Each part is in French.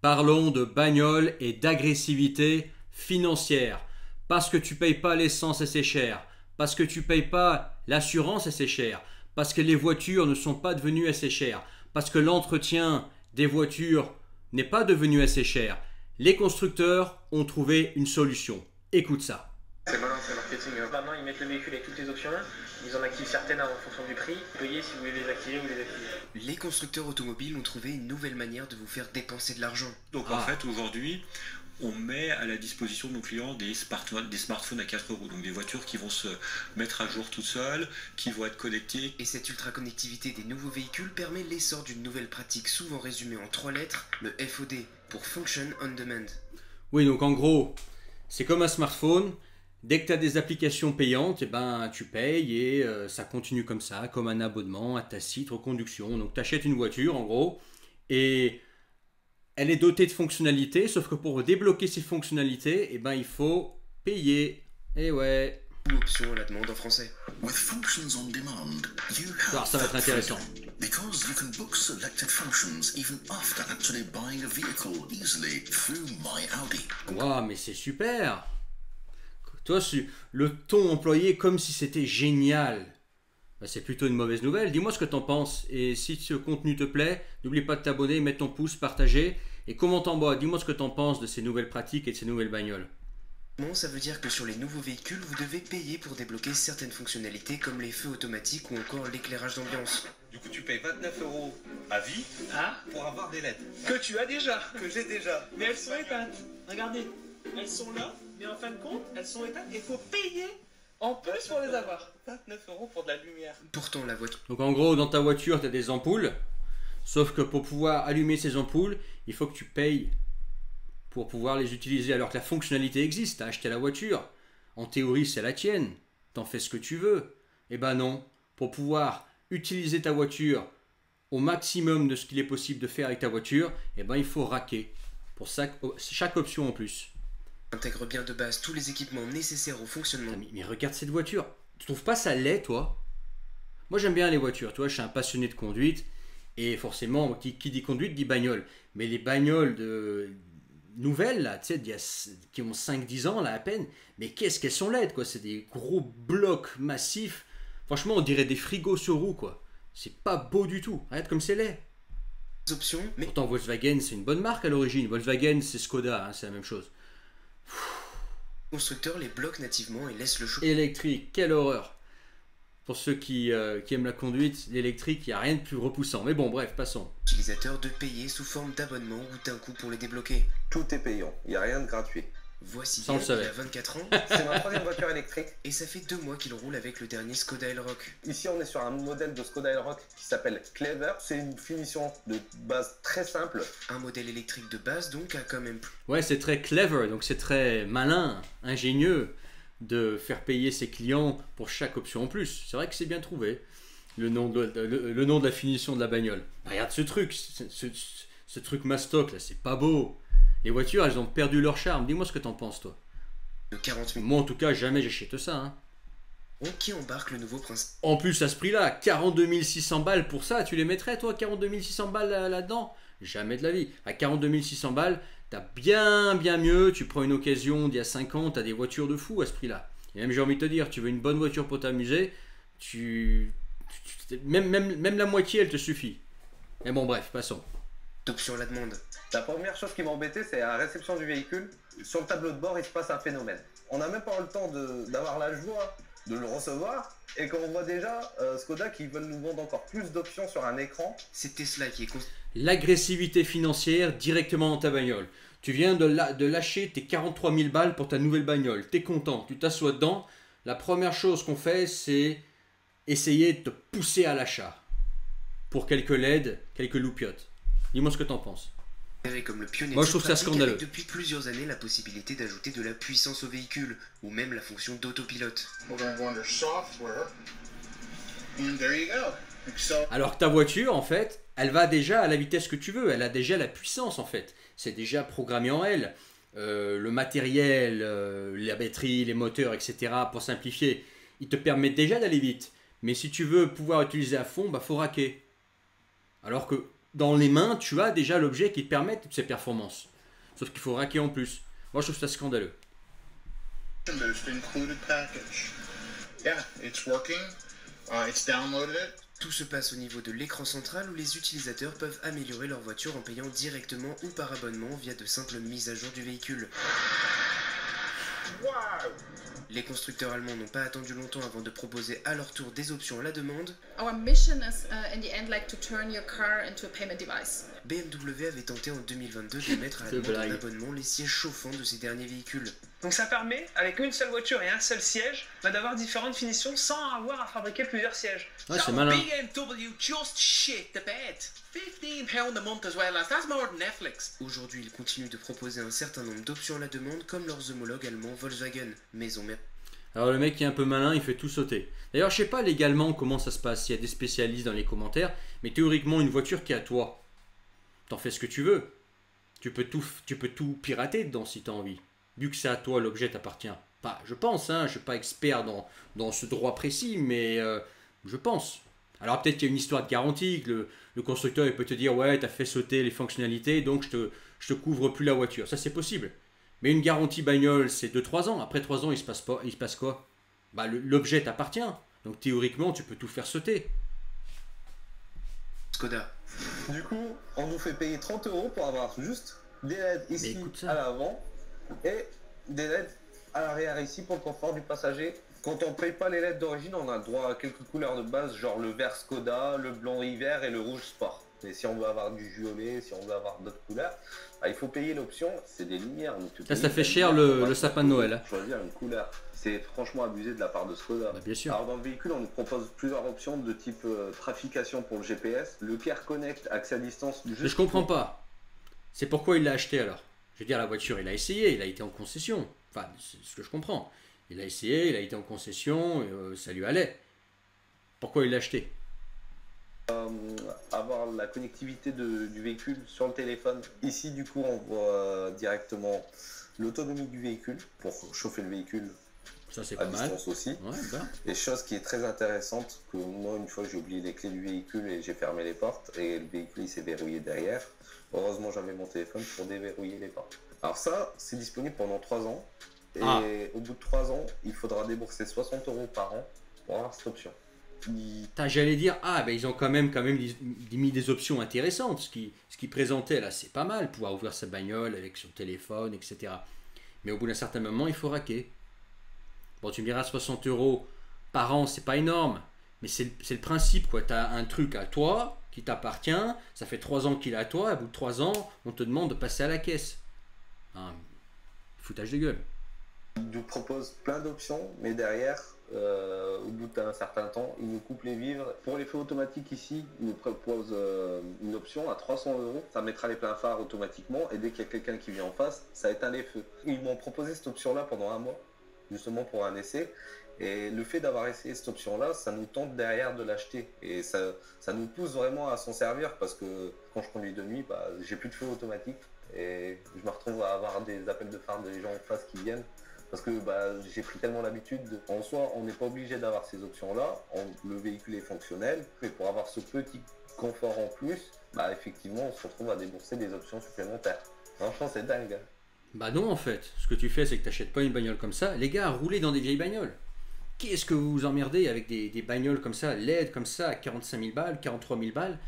Parlons de bagnole et d'agressivité financière. Parce que tu payes pas l'essence et c'est cher. Parce que tu payes pas l'assurance et c'est cher. Parce que les voitures ne sont pas devenues assez chères. Parce que l'entretien des voitures n'est pas devenu assez cher. Les constructeurs ont trouvé une solution. Écoute ça. C'est malin, c'est marketing. Maintenant, ils mettent le véhicule avec toutes les options. Ils en activent certaines en fonction du prix. Payez si vous voulez les activer ou les activer. Les constructeurs automobiles ont trouvé une nouvelle manière de vous faire dépenser de l'argent. Donc en fait, aujourd'hui, on met à la disposition de nos clients des smartphones à 4 roues, donc des voitures qui vont se mettre à jour toutes seules, qui vont être connectées. Et cette ultra-connectivité des nouveaux véhicules permet l'essor d'une nouvelle pratique souvent résumée en 3 lettres, le FOD, pour Function on Demand. Oui, donc en gros, c'est comme un smartphone. Dès que tu as des applications payantes, eh ben, tu payes et ça continue comme ça, comme un abonnement à tacite reconduction. Donc tu achètes une voiture en gros et elle est dotée de fonctionnalités, sauf que pour débloquer ces fonctionnalités, eh ben, il faut payer. Et ouais. Ou option à la demande en français. With functions on demand, you Alors have ça va être that intéressant. freedom, because you can book selected functions even after actually buying a vehicle easily through My Audi. Waouh, mais c'est super! Toi, le ton employé comme si c'était génial. Ben, c'est plutôt une mauvaise nouvelle. Dis-moi ce que t'en penses. Et si ce contenu te plaît, n'oublie pas de t'abonner, mettre ton pouce, partager. Et commente en bas. Dis-moi ce que t'en penses de ces nouvelles pratiques et de ces nouvelles bagnoles. Bon, ça veut dire que sur les nouveaux véhicules, vous devez payer pour débloquer certaines fonctionnalités comme les feux automatiques ou encore l'éclairage d'ambiance. Du coup, tu payes 29 € à vie pour avoir des LED. Que tu as déjà. Que j'ai déjà. Mais elles sont éteintes. Regardez. Elles sont là, mais en fin de compte, elles sont éteintes et il faut payer en plus pour les avoir. 29 € pour de la lumière. Pourtant, la voiture Donc en gros, dans ta voiture, tu as des ampoules. Sauf que pour pouvoir allumer ces ampoules, il faut que tu payes pour pouvoir les utiliser. Alors que la fonctionnalité existe. Tu as acheté la voiture. En théorie, c'est la tienne. T'en fais ce que tu veux. Eh ben non. Pour pouvoir utiliser ta voiture au maximum de ce qu'il est possible de faire avec ta voiture, eh ben il faut raquer. Pour ça, chaque option en plus. intègre bien de base tous les équipements nécessaires au fonctionnement. Mais regarde cette voiture. Tu trouves pas ça laid, toi? Moi, j'aime bien les voitures. Toi, je suis un passionné de conduite. Et forcément, qui dit conduite dit bagnole. Mais les bagnoles nouvelles, là, tu sais, qui ont 5-10 ans, là, à peine, mais qu'est-ce qu'elles sont laides, quoi. C'est des gros blocs massifs. Franchement, on dirait des frigos sur roues, quoi. C'est pas beau du tout. Regarde comme c'est laid. Options, mais Pourtant, Volkswagen, c'est une bonne marque à l'origine. Volkswagen, c'est Skoda, hein, c'est la même chose. le constructeur les bloque nativement et laisse le choix. Électrique, quelle horreur. Pour ceux qui aiment la conduite, l'électrique, il n'y a rien de plus repoussant. Mais bon, bref, passons. Utilisateur de payer sous forme d'abonnement ou d'un coup pour les débloquer. Tout est payant. Il n'y a rien de gratuit. Voici Ça, on le Yann, il savait. a 24 ans C'est ma troisième voiture électrique. et ça fait 2 mois qu'il roule avec le dernier Skoda Elroq. Ici, on est sur un modèle de Skoda Elroq qui s'appelle Clever. C'est une finition de base très simple. Un modèle électrique de base donc a quand même plus. Ouais, c'est très clever, donc c'est très malin, ingénieux de faire payer ses clients pour chaque option en plus. C'est vrai que c'est bien trouvé, le nom de la finition de la bagnole. Regarde ce truc, ce truc mastoc là, c'est pas beau. Les voitures, elles ont perdu leur charme. Dis-moi ce que t'en penses, toi. De 40 000 Moi, en tout cas, jamais j'achète ça. Hein. qui embarque le nouveau principe. En plus, à ce prix-là, 42 600 balles pour ça, tu les mettrais, toi, 42 600 balles là-dedans? Jamais de la vie. À 42 600 balles, t'as bien mieux. Tu prends une occasion d'il y a 5 ans, t'as des voitures de fou à ce prix-là. Et même, j'ai envie de te dire, tu veux une bonne voiture pour t'amuser, même la moitié, elle te suffit. Mais bon, bref, passons. Option à la demande. La première chose qui m'a embêté, c'est à la réception du véhicule. Sur le tableau de bord, il se passe un phénomène. On n'a même pas eu le temps d'avoir la joie de le recevoir. Et qu'on voit déjà Skoda qui veulent nous vendre encore plus d'options sur un écran. C'est Tesla qui est L'agressivité financière directement dans ta bagnole. Tu viens de lâcher tes 43 000 balles pour ta nouvelle bagnole. T'es content, tu t'assois dedans. La première chose qu'on fait, c'est essayer de te pousser à l'achat. Pour quelques LED, quelques loupiottes. Dis-moi ce que t'en penses. considéré comme le pionnier Moi, de je trouve cette ça pratique scandaleux. avec depuis plusieurs années la possibilité d'ajouter de la puissance au véhicule ou même la fonction d'autopilote. We're going to go under software, and there you go. So Alors que ta voiture, en fait, elle va déjà à la vitesse que tu veux. Elle a déjà la puissance, en fait. C'est déjà programmé en elle. Le matériel, la batterie, les moteurs, etc. Pour simplifier, ils te permettent déjà d'aller vite. Mais si tu veux pouvoir utiliser à fond, bah faut raquer. Alors que dans les mains, tu as déjà l'objet qui te permet toutes ces performances. Sauf qu'il faut raquer en plus. Moi, je trouve ça scandaleux. Boost included package. Yeah, it's working. It's downloaded it. Tout se passe au niveau de l'écran central où les utilisateurs peuvent améliorer leur voiture en payant directement ou par abonnement via de simples mises à jour du véhicule. Wow. Les constructeurs allemands n'ont pas attendu longtemps avant de proposer à leur tour des options à la demande. Our mission is in the end like to turn your car into a payment device. BMW avait tenté en 2022 de mettre à la demande en abonnement les sièges chauffants de ces derniers véhicules. Donc ça permet, avec une seule voiture et un seul siège, d'avoir différentes finitions sans avoir à fabriquer plusieurs sièges. Ouais, c'est malin. BMW just shit the bed. £15 a month as well as that's more than Netflix. Aujourd'hui, ils continuent de proposer un certain nombre d'options à la demande comme leurs homologues allemands Volkswagen, maison mère. Alors le mec qui est un peu malin, il fait tout sauter. D'ailleurs, je sais pas légalement comment ça se passe, s'il y a des spécialistes dans les commentaires, mais théoriquement, une voiture qui est à toi, t'en fais ce que tu veux. Tu peux tout pirater dedans si tu as envie. Vu que c'est à toi, l'objet t'appartient. Enfin, je pense, hein, je suis pas expert dans ce droit précis, mais je pense. Alors peut-être qu'il y a une histoire de garantie, que le constructeur il peut te dire ouais, t'as fait sauter les fonctionnalités, donc je te couvre plus la voiture. Ça c'est possible. Mais une garantie bagnole, c'est 2-3 ans. Après 3 ans, il se passe quoi? Bah, l'objet t'appartient. Donc théoriquement, tu peux tout faire sauter. Skoda. Du coup, on nous fait payer 30 € pour avoir juste des LED ici à l'avant et des LED à l'arrière ici pour le confort du passager. Quand on ne paye pas les LED d'origine, on a le droit à quelques couleurs de base, genre le vert Skoda, le blanc hiver et le rouge sport. Et si on veut avoir du violet, si on veut avoir d'autres couleurs, bah, il faut payer l'option, c'est des lumières. Ça fait cher le sapin de Noël. Hein. Choisir une couleur. C'est franchement abusé de la part de Skoda. Bah, bien sûr. Alors dans le véhicule, on nous propose plusieurs options de type trafication pour le GPS, le Care Connect, accès à distance. Mais je comprends pas. C'est pourquoi il l'a acheté alors. Je veux dire, la voiture, il a essayé, il a été en concession. Enfin, c'est ce que je comprends. Il a essayé, il a été en concession, ça lui allait. Pourquoi il l'a acheté? Avoir la connectivité du véhicule sur le téléphone. Ici, du coup, on voit directement l'autonomie du véhicule pour chauffer le véhicule. Ça, c'est à pas distance mal. aussi. Ouais, bah. Et chose qui est très intéressante, que moi, une fois, j'ai oublié les clés du véhicule et j'ai fermé les portes et le véhicule, il s'est verrouillé derrière. Heureusement, j'avais mon téléphone pour déverrouiller les portes. Alors ça, c'est disponible pendant 3 ans. Et au bout de 3 ans, il faudra débourser 60 € par an pour avoir cette option. J'allais dire, ils ont quand même mis des options intéressantes. Ce qui présentait là, c'est pas mal. Pouvoir ouvrir sa bagnole avec son téléphone, etc. Mais au bout d'un certain moment, il faut raquer. Bon, tu me diras 60 € par an, c'est pas énorme. Mais c'est le principe, quoi. Tu as un truc à toi qui t'appartient. Ça fait 3 ans qu'il est à toi. Au bout de 3 ans, on te demande de passer à la caisse. Foutage de gueule. Il nous propose plein d'options, mais derrière, au bout d'un certain temps, il nous coupe les vivres. Pour les feux automatiques ici, il nous propose une option à 300 €. Ça mettra les pleins phares automatiquement et dès qu'il y a quelqu'un qui vient en face, ça éteint les feux. Ils m'ont proposé cette option-là pendant 1 mois, justement pour un essai. Et le fait d'avoir essayé cette option-là, ça nous tente derrière de l'acheter. Et ça nous pousse vraiment à s'en servir parce que quand je conduis de nuit, j'ai plus de feu automatique. Et je me retrouve à avoir des appels de phare des gens en face qui viennent. Parce que j'ai pris tellement l'habitude. En soi, on n'est pas obligé d'avoir ces options-là. Le véhicule est fonctionnel. Mais pour avoir ce petit confort en plus, effectivement, on se retrouve à débourser des options supplémentaires. Franchement, c'est dingue. Bah non, en fait. Ce que tu fais, c'est que tu n'achètes pas une bagnole comme ça. Les gars, roulez dans des vieilles bagnoles. Qu'est-ce que vous vous emmerdez avec des bagnoles comme ça, LED comme ça, à 45 000 balles, 43 000 balles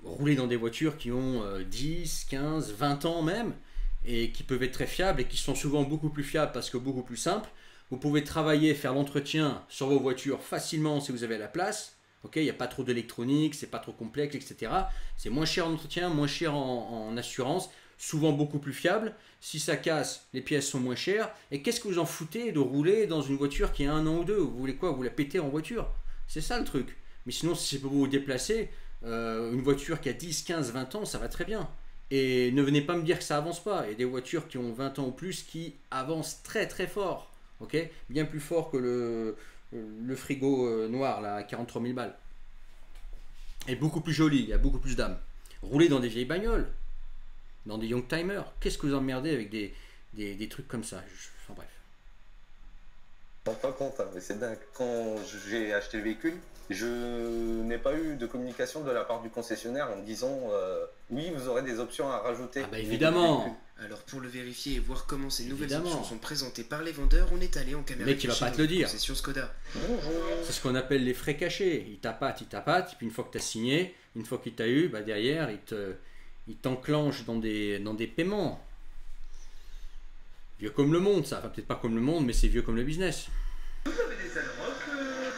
rouler dans des voitures qui ont 10, 15, 20 ans même, et qui peuvent être très fiables et qui sont souvent beaucoup plus fiables parce que beaucoup plus simples. Vous pouvez travailler, faire l'entretien sur vos voitures facilement si vous avez la place. Il n'y a pas trop d'électronique, c'est pas trop complexe, etc. C'est moins cher en entretien, moins cher en assurance, souvent beaucoup plus fiable. Si ça casse, les pièces sont moins chères. Et qu'est-ce que vous en foutez de rouler dans une voiture qui a 1 an ou 2? Vous voulez quoi? Vous la pétez en voiture? C'est ça le truc. Mais sinon, si c'est pour vous déplacer, une voiture qui a 10, 15, 20 ans, ça va très bien. Et ne venez pas me dire que ça avance pas. Il y a des voitures qui ont 20 ans ou plus qui avancent très très fort. Bien plus fort que le frigo noir là, à 43 000 balles. Et beaucoup plus joli, il y a beaucoup plus d'âme. Roulez dans des vieilles bagnoles, dans des Youngtimer. Qu'est-ce que vous emmerdez avec des trucs comme ça? Enfin bref. Je ne me rends pas compte, mais c'est dingue. Quand j'ai acheté le véhicule, Je n'ai pas eu de communication de la part du concessionnaire en me disant oui, vous aurez des options à rajouter. Ah bah évidemment. Alors pour le vérifier et voir comment ces nouvelles Évidemment. options sont présentées par les vendeurs, on est allé en caméra Mais qui va cachée pas te dans le une dire. concession Skoda. C'est ce qu'on appelle les frais cachés. Il tapatent, et puis une fois que tu as signé, une fois qu'il t'a eu, bah derrière, il t'enclenche dans des paiements. Vieux comme le monde, ça. Enfin, peut-être pas comme le monde, mais c'est vieux comme le business. Vous avez des Alroc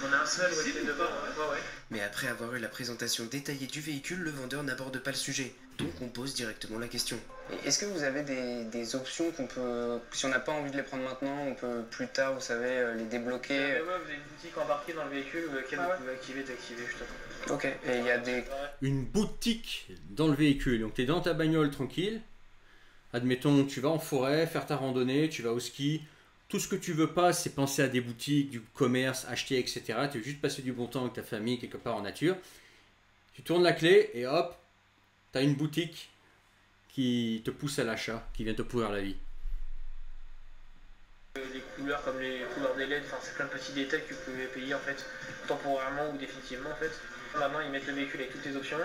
On a un seul, ouais, qui est devant, ouais. Mais après avoir eu la présentation détaillée du véhicule, le vendeur n'aborde pas le sujet. Donc on pose directement la question. Est-ce que vous avez des options qu'on peut, si on n'a pas envie de les prendre maintenant, on peut plus tard, vous savez, les débloquer? Vous avez une boutique embarquée dans le véhicule laquelle vous pouvez activer, désactiver, justement. Ok, et il y a des... Une boutique dans le véhicule. Donc tu es dans ta bagnole tranquille. Admettons, tu vas en forêt, faire ta randonnée, tu vas au ski. Tout ce que tu veux pas, c'est penser à des boutiques, du commerce, acheter, etc. Tu veux juste passer du bon temps avec ta famille, quelque part en nature. Tu tournes la clé et hop, tu as une boutique qui te pousse à l'achat, qui vient te pourrir la vie. Les couleurs comme les couleurs des LED, c'est plein de petits détails que vous pouvez payer en fait, temporairement ou définitivement en fait. Maintenant ils mettent le véhicule avec toutes les options.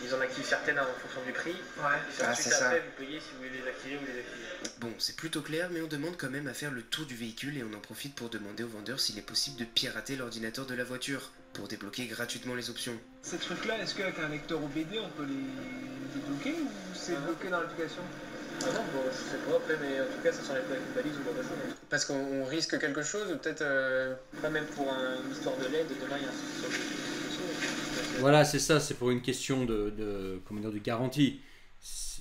Ils en activent certaines en fonction du prix. Et ensuite après vous payez si vous voulez les activer ou les désactiver. Bon, c'est plutôt clair, mais on demande quand même à faire le tour du véhicule et on en profite pour demander au vendeur s'il est possible de pirater l'ordinateur de la voiture pour débloquer gratuitement les options. Ces trucs-là, est-ce qu'avec un lecteur OBD on peut les débloquer ou c'est bloqué dans l'application? Ah non, bon, je sais pas après, mais en tout cas ça s'enlève pas avec une balise ou quoi que ce soit. Parce qu'on risque quelque chose ou peut-être... Pas même pour une histoire de LED, demain il y a un souci sur le... Voilà, c'est ça, c'est pour une question comment dire, de garantie.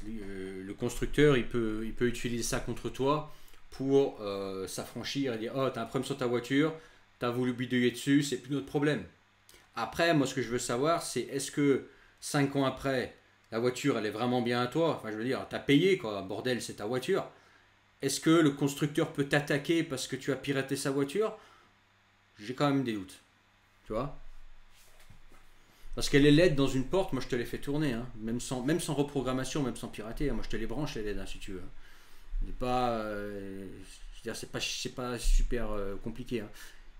Le constructeur, il peut utiliser ça contre toi pour s'affranchir et dire « Oh, t'as un problème sur ta voiture, t'as voulu bidouiller dessus, c'est plus notre problème. » Après, moi, ce que je veux savoir, c'est est-ce que 5 ans après, la voiture, elle est vraiment bien à toi? Enfin, je veux dire, t'as payé, quoi, bordel, c'est ta voiture. Est-ce que le constructeur peut t'attaquer parce que tu as piraté sa voiture? J'ai quand même des doutes. Tu vois? Parce que les LED dans une porte, moi je te les fais tourner, hein. même sans reprogrammation, même sans pirater, hein. Moi je te les branche les LED, hein, si tu veux. C'est pas, c'est pas super compliqué. Hein.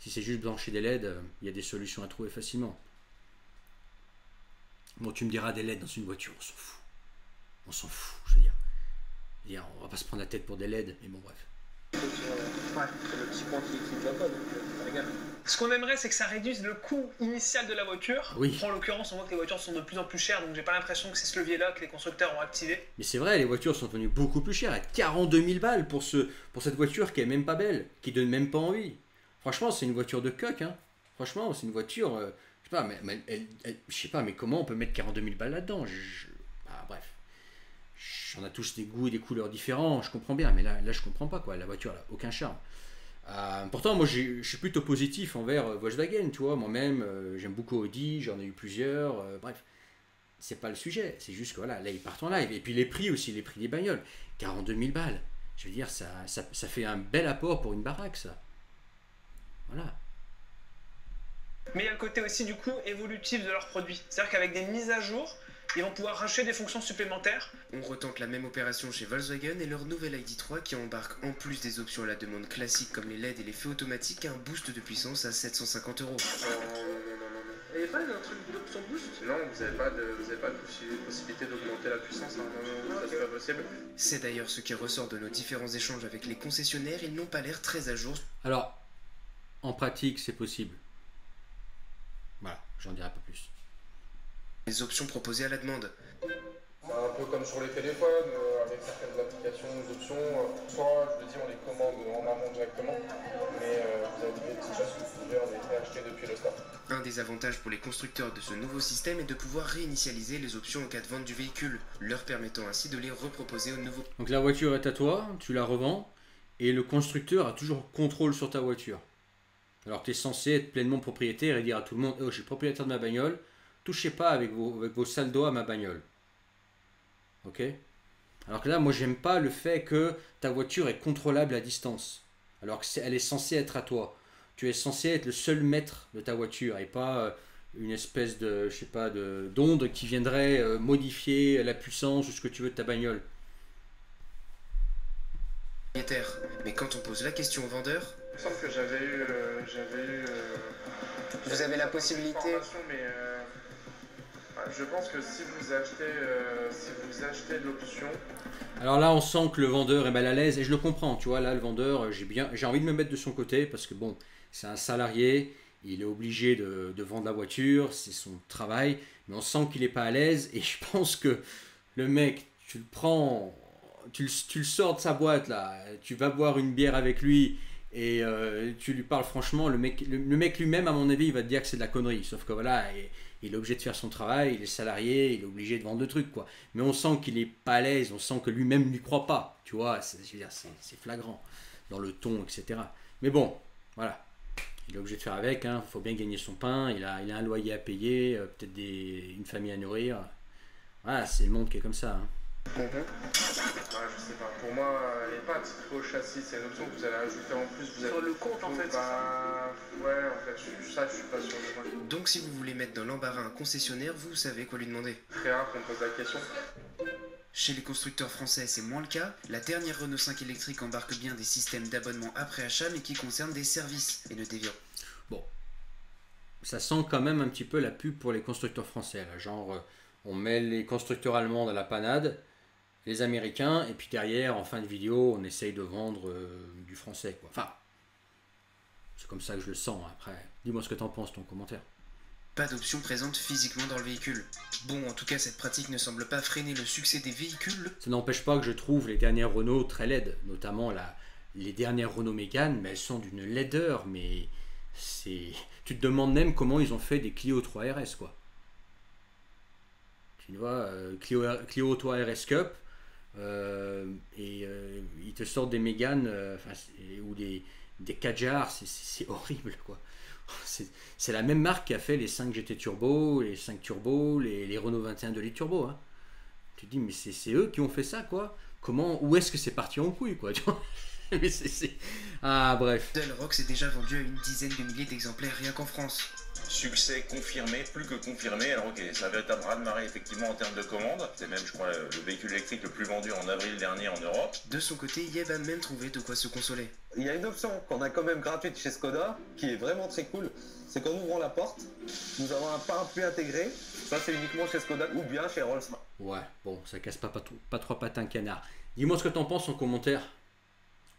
Si c'est juste brancher des LED, il y a des solutions à trouver facilement. Bon, tu me diras des LED dans une voiture, on s'en fout. On s'en fout, je veux dire. On va pas se prendre la tête pour des LED, mais bon bref. C'est le petit point qui va pas, donc regarde. Ce qu'on aimerait, c'est que ça réduise le coût initial de la voiture. Oui. En l'occurrence, on voit que les voitures sont de plus en plus chères, donc j'ai pas l'impression que c'est ce levier-là que les constructeurs ont activé. Mais c'est vrai, les voitures sont devenues beaucoup plus chères. À 42 000 balles pour cette voiture qui est même pas belle, qui donne même pas envie. Franchement, c'est une voiture de coq. Hein. Franchement, c'est une voiture... je sais pas, je sais pas, mais comment on peut mettre 42 000 balles là-dedans? Bref. On a tous des goûts et des couleurs différents, je comprends bien, mais là je comprends pas, quoi. La voiture, elle a aucun charme. Pourtant, moi, je suis plutôt positif envers Volkswagen, tu vois. Moi-même, j'aime beaucoup Audi, j'en ai eu plusieurs. Bref, c'est pas le sujet. C'est juste que voilà, là, ils partent en live. Et puis les prix aussi, les prix des bagnoles. 42 000 balles. Je veux dire, ça fait un bel apport pour une baraque, ça. Voilà. Mais il y a le côté aussi, du coup, évolutif de leurs produits. C'est-à-dire qu'avec des mises à jour, ils vont pouvoir rajouter des fonctions supplémentaires. On retente la même opération chez Volkswagen et leur nouvelle ID3 qui embarque en plus des options à la demande classique comme les LED et les feux automatiques un boost de puissance à 750 €. Non. Il n'y a pas un truc d'option boost? Non, vous n'avez pas de possibilité d'augmenter la puissance, hein. Non, ça c'est pas possible. C'est d'ailleurs ce qui ressort de nos différents échanges avec les concessionnaires, ils n'ont pas l'air très à jour. Alors, en pratique, c'est possible. Voilà, j'en dirai pas plus. Les options proposées à la demande. C'est un peu comme sur les téléphones, avec certaines applications, des options. Soit, je le dis, on les commande en amont directement, mais vous avez des petites choses que vous pouvez en effet acheter depuis le store. Un des avantages pour les constructeurs de ce nouveau système est de pouvoir réinitialiser les options en cas de vente du véhicule, leur permettant ainsi de les reproposer au nouveau. Donc la voiture est à toi, tu la revends, et le constructeur a toujours contrôle sur ta voiture. Alors tu es censé être pleinement propriétaire et dire à tout le monde « Oh, je suis propriétaire de ma bagnole, touchez pas avec vos sales doigts à ma bagnole. » Ok? Alors que là, moi, j'aime pas le fait que ta voiture est contrôlable à distance. Alors qu'elle est censée être à toi. Tu es censé être le seul maître de ta voiture et pas une espèce de, je sais pas, d'onde qui viendrait modifier la puissance ou ce que tu veux de ta bagnole. Mais quand on pose la question au vendeur... Sauf que j'avais eu Vous avez la possibilité. Mais je pense que si vous achetez l'option. Alors là, on sent que le vendeur est mal à l'aise et je le comprends. Tu vois, là, le vendeur, j'ai envie de me mettre de son côté parce que bon, c'est un salarié, il est obligé de vendre la voiture, c'est son travail, mais on sent qu'il n'est pas à l'aise et je pense que le mec, tu le prends, tu le sors de sa boîte là, tu vas boire une bière avec lui. Et tu lui parles franchement, le mec lui-même, à mon avis, il va te dire que c'est de la connerie. Sauf que voilà, il est obligé de faire son travail, il est salarié, il est obligé de vendre le truc, quoi. Mais on sent qu'il est pas à l'aise, on sent que lui-même ne lui croit pas. Tu vois, c'est flagrant dans le ton, etc. Mais bon, voilà. Il est obligé de faire avec, hein. Faut bien gagner son pain, il a un loyer à payer, peut-être une famille à nourrir. Voilà, c'est le monde qui est comme ça, hein. Je sais pas. Pour moi, les pattes au châssis, c'est une option que vous allez ajouter en plus. Sur le compte, en fait. Ouais, en fait, je suis pas sûr de moi. Donc si vous voulez mettre dans l'embarras un concessionnaire, vous savez quoi lui demander. Très rare qu'on pose la question. Chez les constructeurs français, c'est moins le cas. La dernière Renault 5 électrique embarque bien des systèmes d'abonnement après achat, mais qui concernent des services et ne déviant. Bon, ça sent quand même un petit peu la pub pour les constructeurs français, là. Genre, on met les constructeurs allemands dans la panade, les Américains, et puis derrière, en fin de vidéo, on essaye de vendre du français, quoi. Enfin, c'est comme ça que je le sens. Après, dis-moi ce que t'en penses, ton commentaire. Pas d'option présente physiquement dans le véhicule. Bon, en tout cas, cette pratique ne semble pas freiner le succès des véhicules. Ça n'empêche pas que je trouve les dernières Renault très laides, notamment les dernières Renault Mégane, mais elles sont d'une laideur, mais c'est... Tu te demandes même comment ils ont fait des Clio 3 RS, quoi. Tu vois, Clio 3 RS Cup, ils te sortent des Mégane, ou des Kadjar, c'est horrible, quoi. C'est la même marque qui a fait les 5 GT Turbo, les 5 Turbo, les Renault 21 2 litres Turbo, hein. Tu te dis, mais c'est eux qui ont fait ça, quoi. Où est-ce que c'est parti en couille, quoi, tu vois. Mais Ah, bref. Le Rox est déjà vendu à une dizaine de milliers d'exemplaires rien qu'en France. Succès confirmé, plus que confirmé. Alors ok, c'est un véritable raz-de-marée effectivement en termes de commandes. C'est même, je crois, le véhicule électrique le plus vendu en avril dernier en Europe. De son côté, Yeb a même trouvé de quoi se consoler. Il y a une option qu'on a quand même gratuite chez Skoda, qui est vraiment très cool. C'est qu'en ouvrant la porte, nous avons un parapluie intégré. Ça, c'est uniquement chez Skoda ou bien chez Rolls. Ouais, bon, ça casse pas trois pattes un canard. Dis-moi ce que t'en penses en commentaire.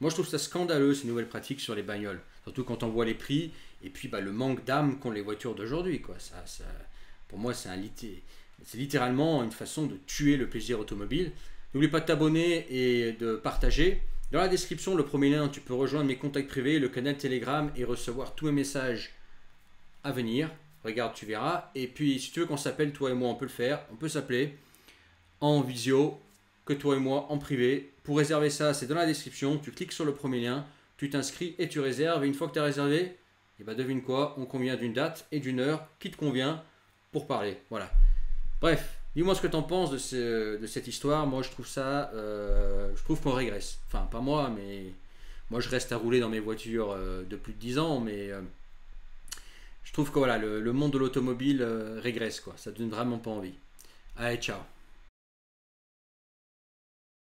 Moi, je trouve ça scandaleux, ces nouvelles pratiques sur les bagnoles. Surtout quand on voit les prix et puis le manque d'âme qu'ont les voitures d'aujourd'hui, quoi. Pour moi, c'est littéralement une façon de tuer le plaisir automobile. N'oublie pas de t'abonner et de partager. Dans la description, le premier lien, tu peux rejoindre mes contacts privés, le canal Telegram et recevoir tous mes messages à venir. Regarde, tu verras. Et puis, si tu veux qu'on s'appelle, toi et moi, on peut le faire. On peut s'appeler en visio, que toi et moi, en privé. Pour réserver ça, c'est dans la description. Tu cliques sur le premier lien, tu t'inscris et tu réserves. Et une fois que tu as réservé, et devine quoi, on convient d'une date et d'une heure qui te convient pour parler. Voilà. Bref, dis-moi ce que tu en penses de cette histoire. Moi, je trouve ça... je trouve qu'on régresse. Enfin, pas moi, mais... Moi, je reste à rouler dans mes voitures de plus de 10 ans, mais... je trouve que voilà, le monde de l'automobile régresse, quoi. Ça donne vraiment pas envie. Allez, ciao.